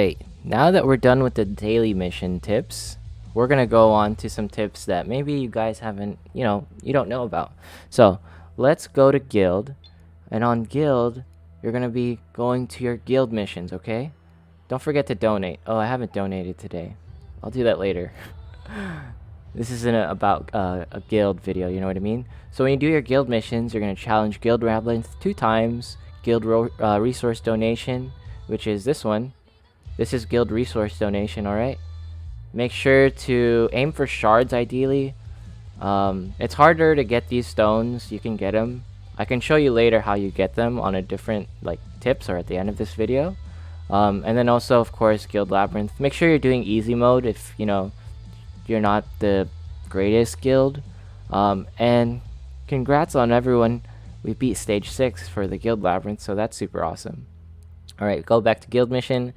Alright, now that we're done with the daily mission tips, we're gonna go on to some tips that maybe you guys haven't, you don't know about. So, let's go to guild, and on guild, you're gonna be going to your guild missions, okay? Don't forget to donate. Oh, I haven't donated today. I'll do that later. This isn't about a guild video, you know what I mean? So when you do your guild missions, you're gonna challenge guild labyrinth 2 times, guild resource donation, which is this one. This is guild resource donation, alright? Make sure to aim for shards, ideally. It's harder to get these stones. You can get them. I can show you later how you get them on a different tips or at the end of this video. And then also, of course, guild labyrinth. Make sure you're doing easy mode if, you're not the greatest guild. And congrats on everyone. We beat stage 6 for the guild labyrinth, so that's super awesome. Alright, go back to guild mission.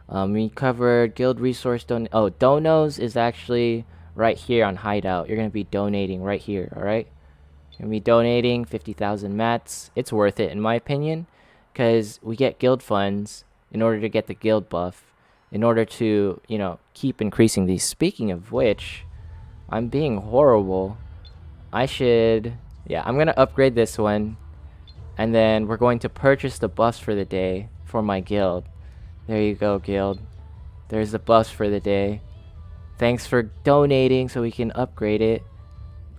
We covered guild resource donos is actually right here on hideout. You're gonna be donating right here. Alright, you're gonna be donating 50,000 mats. It's worth it in my opinion, because we get guild funds in order to get the guild buff, in order to keep increasing these. Speaking of which, I'm being horrible. I'm gonna upgrade this one, and then we're going to purchase the buffs for the day for my guild. There you go, guild. There's the buffs for the day. Thanks for donating so we can upgrade it.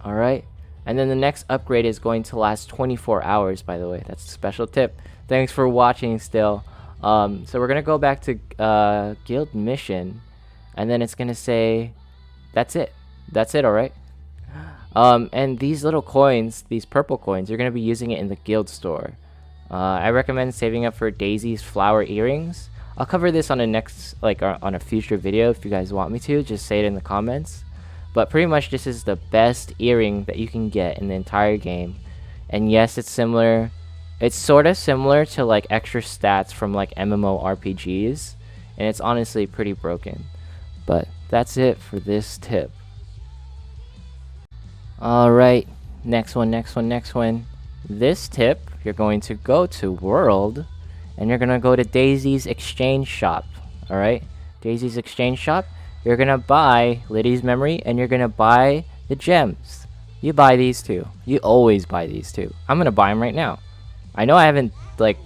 Alright. And then the next upgrade is going to last 24 hours, by the way. That's a special tip. Thanks for watching still. So we're going to go back to guild mission. And then it's going to say, that's it. That's it, alright? And these little coins, these purple coins, you're going to be using it in the guild store. I recommend saving up for Daisy's flower earrings. I'll cover this on a on a future video if you guys want me to. Just say it in the comments. But pretty much this is the best earring that you can get in the entire game. And yes, it's similar. It's sort of similar to extra stats from MMORPGs. And it's honestly pretty broken. But that's it for this tip. Alright, next one. This tip, you're going to go to World, and you're going to go to Daisy's Exchange Shop. Alright, Daisy's Exchange Shop. You're going to buy Liddy's Memory, and you're going to buy the gems. You buy these two. You always buy these two. I'm going to buy them right now. I know I haven't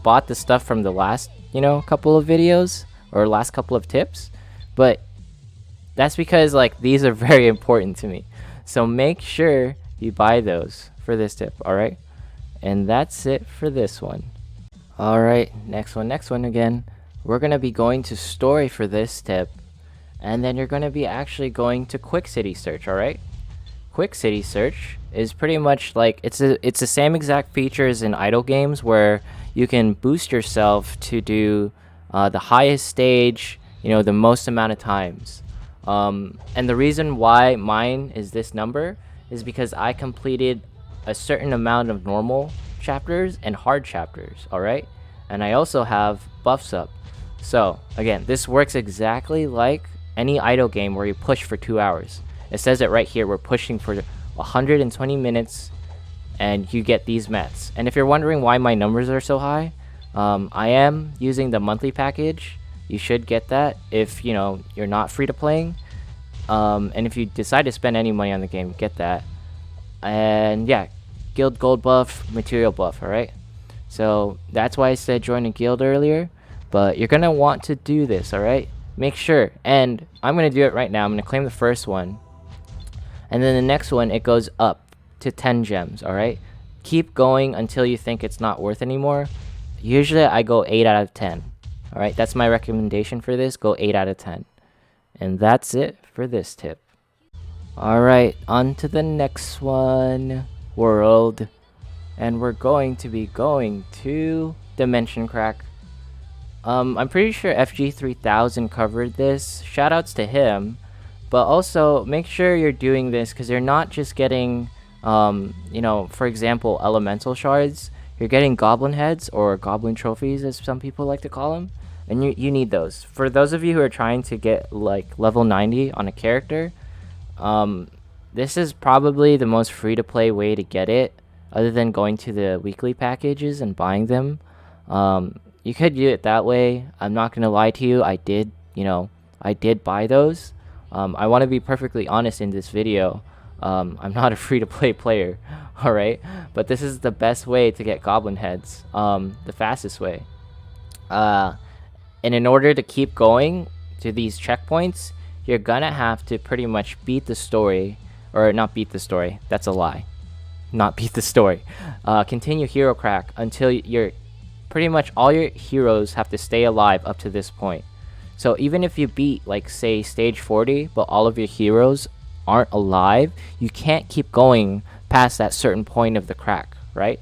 bought the stuff from the last, couple of videos, or last couple of tips, but that's because these are very important to me. So make sure you buy those for this tip, alright? And that's it for this one. Alright, next one again. We're going to be going to story for this tip. And then you're going to be actually going to quick city search, alright? Quick city search is pretty much it's the same exact features in idle games, where you can boost yourself to do the highest stage, the most amount of times. And the reason why mine is this number is because I completed a certain amount of normal chapters and hard chapters, alright? And I also have buffs up. So again, this works exactly like any idle game where you push for 2 hours. It says it right here, we're pushing for 120 minutes and you get these mats. And if you're wondering why my numbers are so high, I am using the monthly package. You should get that if you're not free to playing. And if you decide to spend any money on the game, get that. And yeah, guild gold buff, material buff, alright? So that's why I said join a guild earlier. But you're going to want to do this, alright? Make sure. And I'm going to do it right now. I'm going to claim the first one. And then the next one, it goes up to 10 gems, alright? Keep going until you think it's not worth anymore. Usually I go 8 out of 10. Alright, that's my recommendation for this. Go 8 out of 10. And that's it for this tip. Alright, on to the next one. World. And we're going to be going to Dimension Crack. I'm pretty sure FG3000 covered this. Shoutouts to him. But also, make sure you're doing this because you're not just getting, for example, elemental shards. You're getting goblin heads, or goblin trophies as some people like to call them. And you need those. For those of you who are trying to get level 90 on a character, this is probably the most free to play way to get it, other than going to the weekly packages and buying them. You could do it that way. I'm not going to lie to you, I did you know, I did buy those. I want to be perfectly honest in this video. I'm not a free-to-play player, all right? But this is the best way to get goblin heads, the fastest way. And in order to keep going to these checkpoints, you're gonna have to pretty much beat the story, or not beat the story. That's a lie. Not beat the story. Continue hero crack until you're pretty much all your heroes have to stay alive up to this point. So even if you beat, like, say stage 40, but all of your heroes aren't alive, you can't keep going past that certain point of the crack, right?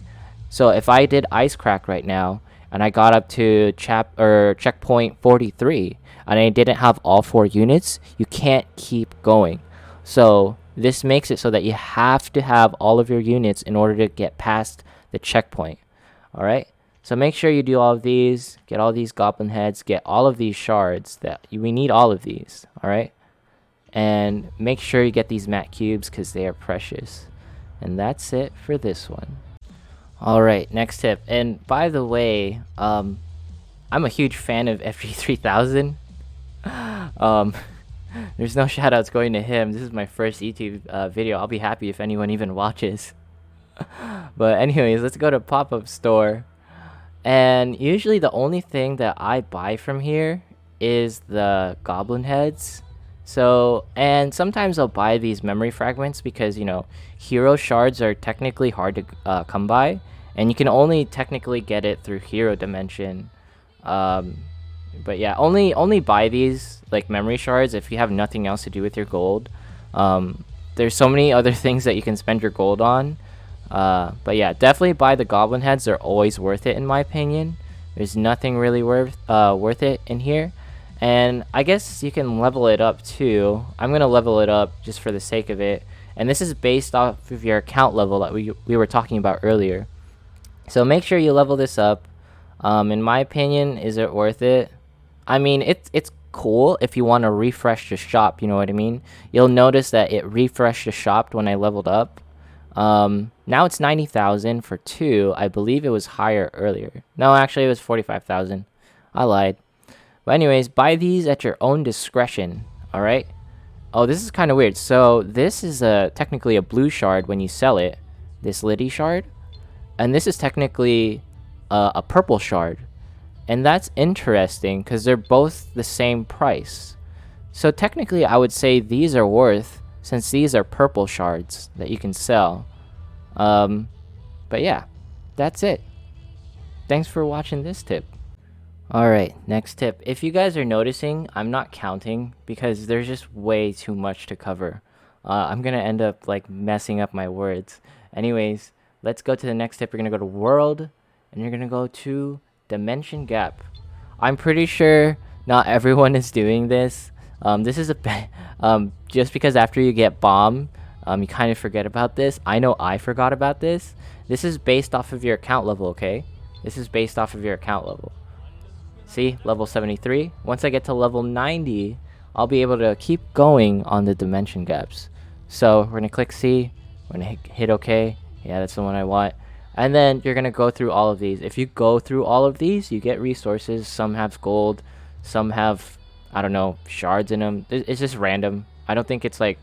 So if I did ice crack right now and I got up to checkpoint 43 and I didn't have all 4 units, you can't keep going. So this makes it so that you have to have all of your units in order to get past the checkpoint. All right, so make sure you do all of these, get all these goblin heads, get all of these shards. We need all of these. All right, and make sure you get these mat cubes because they are precious. And that's it for this one. All right, next tip. And by the way, I'm a huge fan of FG3000. There's no shoutouts going to him. This is my first YouTube video. I'll be happy if anyone even watches. But anyways, let's go to pop-up store. And usually the only thing that I buy from here is the goblin heads. So, and sometimes I'll buy these memory fragments because, you know, hero shards are technically hard to come by. And you can only technically get it through hero dimension. But yeah, only buy these, like, memory shards if you have nothing else to do with your gold. There's so many other things that you can spend your gold on. But yeah, definitely buy the goblin heads. They're always worth it in my opinion. There's nothing really worth it in here. And I guess you can level it up too. I'm gonna level it up just for the sake of it. And this is based off of your account level that we were talking about earlier. So make sure you level this up. In my opinion, is it worth it? I mean, it's cool if you want to refresh the shop, you know what I mean? You'll notice that it refreshed the shop when I leveled up. Now it's 90,000 for 2. I believe it was higher earlier. No, actually it was 45,000. I lied. But anyways, buy these at your own discretion, all right? Oh, this is kind of weird. So this is technically a blue shard when you sell it, this Liddy shard. And this is technically a purple shard. And that's interesting because they're both the same price. So technically I would say these are worth, since these are purple shards that you can sell. But yeah, that's it. Thanks for watching this tip. Alright, next tip. If you guys are noticing, I'm not counting because there's just way too much to cover. I'm gonna end up like messing up my words. Anyways, let's go to the next tip. You're gonna go to world and you're gonna go to dimension gap. I'm pretty sure not everyone is doing this. This is just because after you get bomb, you kind of forget about this. I know I forgot about this. This is based off of your account level, okay? This is based off of your account level. See, level 73. Once I get to level 90, I'll be able to keep going on the dimension gaps. So we're gonna click C. We're gonna hit OK. Yeah, that's the one I want. And then you're gonna go through all of these. If you go through all of these, you get resources. Some have gold, some have, I don't know, shards in them. It's just random. I don't think it's like,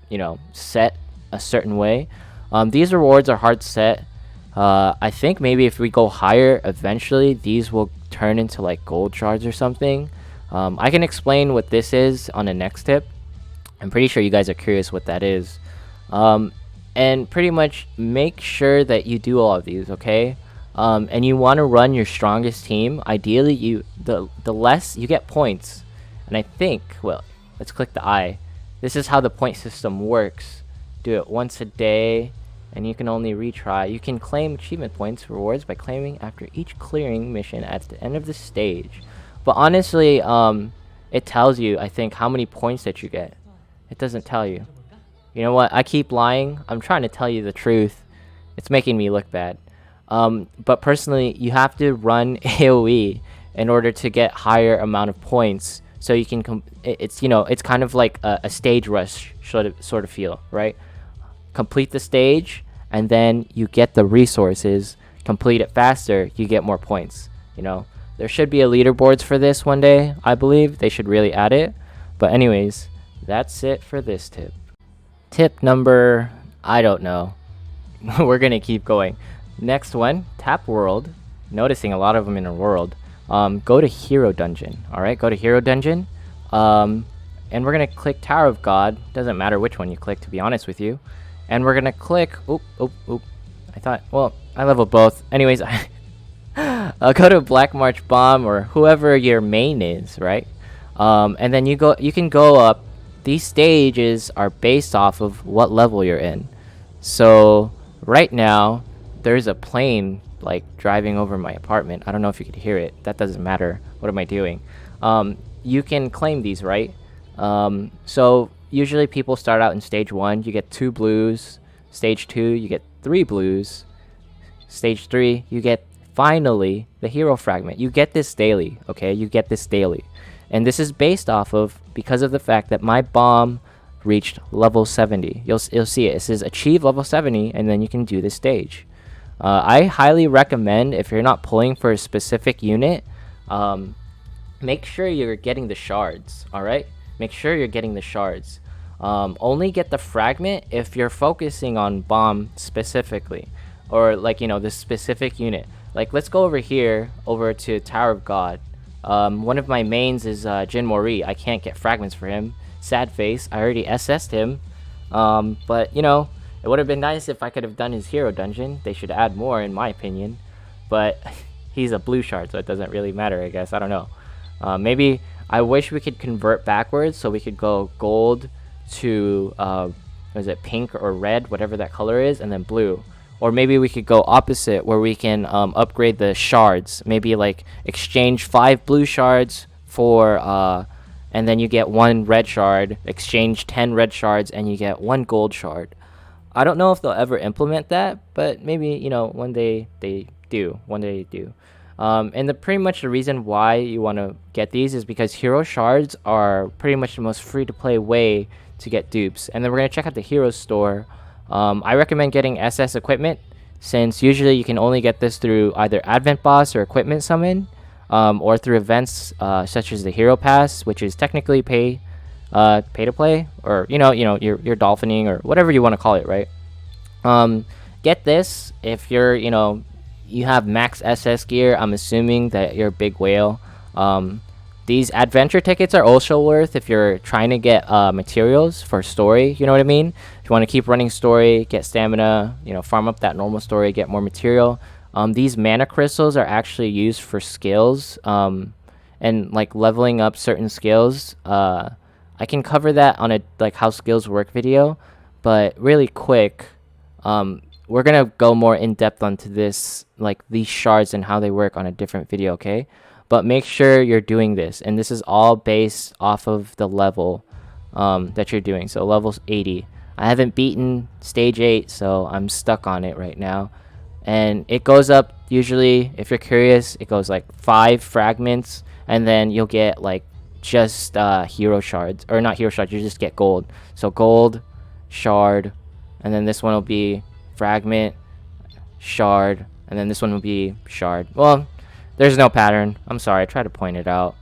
you know, set a certain way. These rewards are hard set. I think maybe if we go higher, eventually these will turn into like gold shards or something. I can explain what this is on the next tip. I'm pretty sure you guys are curious what that is. And pretty much make sure that you do all of these, okay? And you want to run your strongest team. Ideally, the less you get points. And I think, well, let's click the eye. This is how the point system works. Do it once a day, and you can only retry. You can claim achievement points rewards by claiming after each clearing mission at the end of the stage. But honestly, it tells you, I think, how many points that you get. It doesn't tell you. You know what? I keep lying. I'm trying to tell you the truth. It's making me look bad. But personally, you have to run AoE in order to get higher amount of points. So you can, it's, you know, it's kind of like a stage rush sort of feel, right? Complete the stage, and then you get the resources. Complete it faster, you get more points. You know, There should be a leaderboards for this one day, I believe. They should really add it. But anyways, that's it for this tip. Tip number, I don't know. We're gonna keep going. Next one, tap world. Noticing a lot of them in a world. Go to hero dungeon. All right, go to hero dungeon. And we're gonna click Tower of God. Doesn't matter which one you click, to be honest with you. And we're gonna click. Oop. I thought. Well, I level both. Anyways, I'll go to Black March Bomb or whoever your main is, right? And then you can go up. These stages are based off of what level you're in. So right now there's a plane like driving over my apartment. I don't know if you could hear it. That doesn't matter. What am I doing? You can claim these, right? So usually people start out in stage 1. You get 2 blues. Stage 2, you get 3 blues. Stage 3, you get finally the hero fragment. You get this daily, okay? You get this daily. And this is based off of, because of the fact that my bomb reached level 70. You'll see it. It says achieve level 70, and then you can do this stage. I highly recommend, if you're not pulling for a specific unit, make sure you're getting the shards, alright? Make sure you're getting the shards. Only get the fragment if you're focusing on bomb specifically, or like, you know, this specific unit. Like, let's go over here, over to Tower of God. One of my mains is Jin Mori. I can't get fragments for him. Sad face. I already SS'd him. But, you know, it would have been nice if I could have done his hero dungeon. They should add more, in my opinion. But he's a blue shard, so it doesn't really matter, I guess. I don't know. Maybe I wish we could convert backwards so we could go gold to, is it pink or red, whatever that color is, and then blue. Or maybe we could go opposite, where we can upgrade the shards. Maybe like exchange 5 blue shards for, and then you get 1 red shard. Exchange 10 red shards and you get 1 gold shard. I don't know if they'll ever implement that, but maybe, you know, one day they do. One day they do. And pretty much the reason why you want to get these is because hero shards are pretty much the most free-to-play way to get dupes. And then we're going to check out the hero store. I recommend getting SS equipment, since usually you can only get this through either Advent Boss or Equipment Summon, or through events such as the Hero Pass, which is technically pay to play, or you know your dolphining or whatever you want to call it, right? Get this if you're you have max SS gear. I'm assuming that you're a big whale. These adventure tickets are also worth if you're trying to get materials for story, you know what I mean? If you want to keep running story, get stamina, farm up that normal story, get more material. These mana crystals are actually used for skills, and like leveling up certain skills. I can cover that on a how skills work video, but really quick, we're gonna go more in depth onto this, like these shards and how they work, on a different video, okay? But make sure you're doing this, and this is all based off of the level that you're doing. So level's 80. I haven't beaten stage 8, so I'm stuck on it right now. And it goes up, usually, if you're curious, it goes like 5 fragments, and then you'll get like just hero shards, or not hero shards, you just get gold. So gold, shard, and then this one will be fragment, shard, and then this one will be shard. Well, there's no pattern. I'm sorry, I tried to point it out.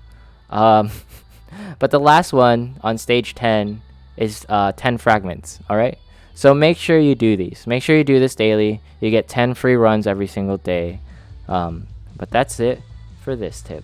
But the last one on stage 10 is 10 fragments, alright? So make sure you do these. Make sure you do this daily. You get 10 free runs every single day. But that's it for this tip.